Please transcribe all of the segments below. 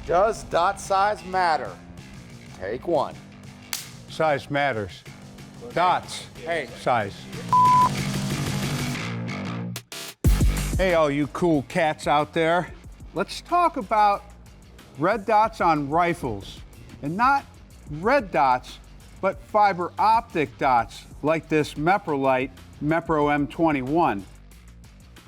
Does dot size matter? Take one. Size matters. Dots. Hey. Size. Hey, all you cool cats out there. Let's talk about red dots on rifles. And not red dots, but fiber optic dots, like this Meprolight MEPRO M21.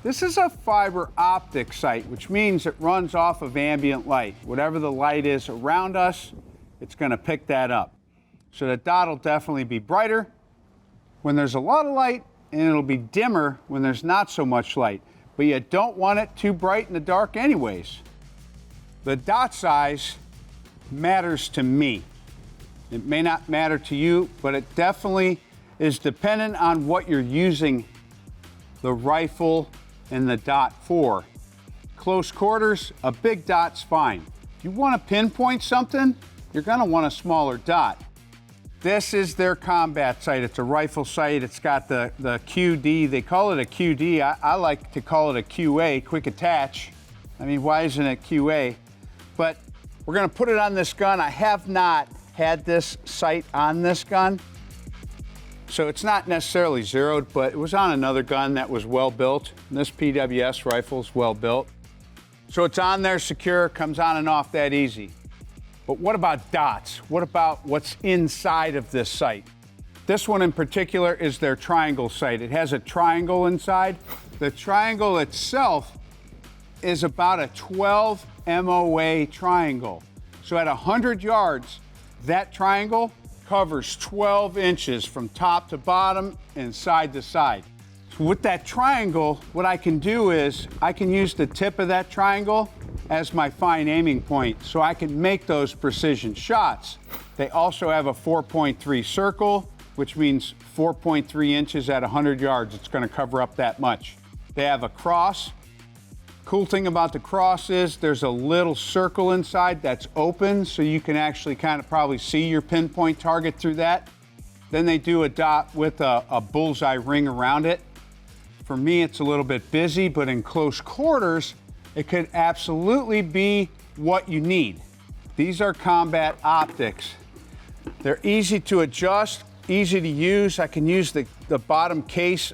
This is a fiber optic sight, which means it runs off of ambient light. Whatever the light is around us, it's going to pick that up. So the dot will definitely be brighter when there's a lot of light, and it'll be dimmer when there's not so much light. But you don't want it too bright in the dark anyways. The dot size matters to me. It may not matter to you, but it definitely is dependent on what you're using the rifle and the dot for. Close quarters, a big dot's fine. If you want to pinpoint something, you're going to want a smaller dot. This is their combat sight. It's a rifle sight. It's got the QD. They call it a QD. I like to call it a QA, quick attach. I mean, why isn't it QA? But we're going to put it on this gun. I have not had this sight on this gun, so it's not necessarily zeroed, but it was on another gun that was well built. And this PWS rifle is well built. So it's on there secure, comes on and off that easy. But what about dots? What about what's inside of this sight? This one in particular is their triangle sight. It has a triangle inside. The triangle itself is about a 12 MOA triangle. So at 100 yards, that triangle covers 12 inches from top to bottom and side to side. So with that triangle, what I can do is I can use the tip of that triangle as my fine aiming point, so I can make those precision shots. They also have a 4.3 circle, which means 4.3 inches at 100 yards. It's going to cover up that much. They have a cross. Cool thing about the cross is there's a little circle inside that's open, so you can actually kind of probably see your pinpoint target through that. Then they do a dot with a bullseye ring around it. For me, it's a little bit busy, but in close quarters, it could absolutely be what you need. These are combat optics. They're easy to adjust, easy to use. I can use the bottom case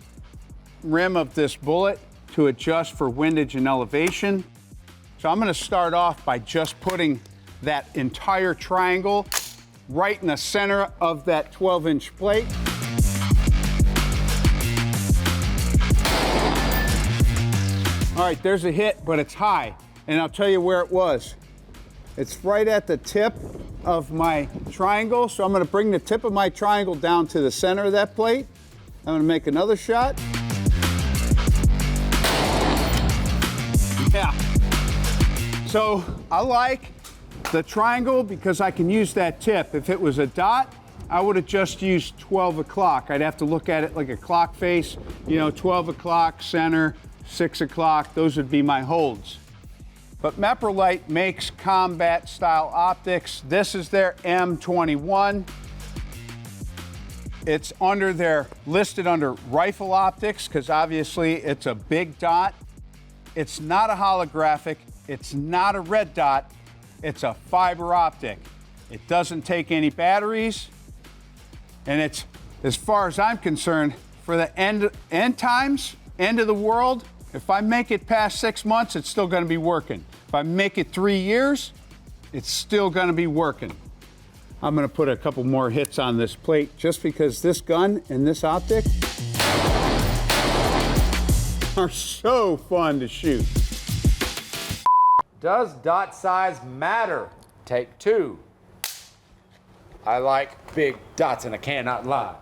rim of this bullet to adjust for windage and elevation. So I'm gonna start off by just putting that entire triangle right in the center of that 12-inch plate. All right, there's a hit, but it's high. And I'll tell you where it was. It's right at the tip of my triangle. So I'm gonna bring the tip of my triangle down to the center of that plate. I'm gonna make another shot. Yeah. So I like the triangle because I can use that tip. If it was a dot, I would have just used 12 o'clock. I'd have to look at it like a clock face, 12 o'clock, center, 6 o'clock, those would be my holds. But Meprolight makes combat style optics. This is their M21. It's listed under rifle optics because obviously it's a big dot. It's not a holographic, it's not a red dot, it's a fiber optic. It doesn't take any batteries, and it's, as far as I'm concerned, for the end times, end of the world, if I make it past 6 months, it's still gonna be working. If I make it 3 years, it's still gonna be working. I'm gonna put a couple more hits on this plate just because this gun and this optic are so fun to shoot. Does dot size matter? Take two. I like big dots and I cannot lie.